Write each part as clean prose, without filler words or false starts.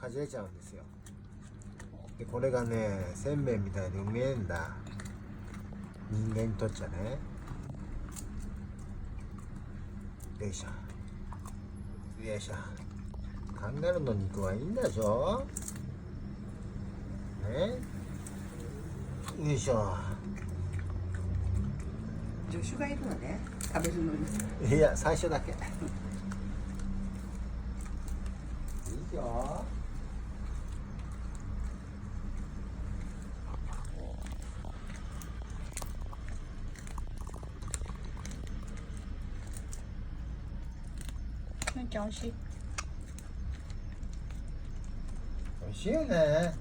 かじれちゃうんですよ。でこれがねせんべいみたいでうめえんだ、人間にとっちゃね。よいしょよいしょ。カンガルーの肉はいいんだでしょね。よいしょ。助手がいるのね、食べるのに。いや最初だけいいよ。めっちゃ美味しい。美味しいよね。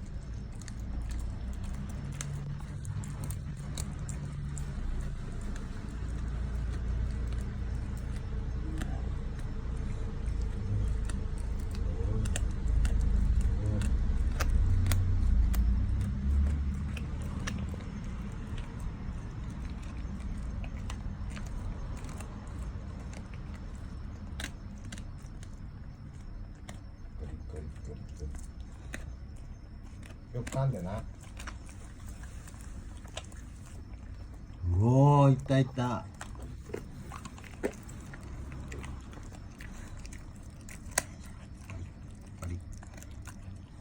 よく噛んでな。おお、いったいった。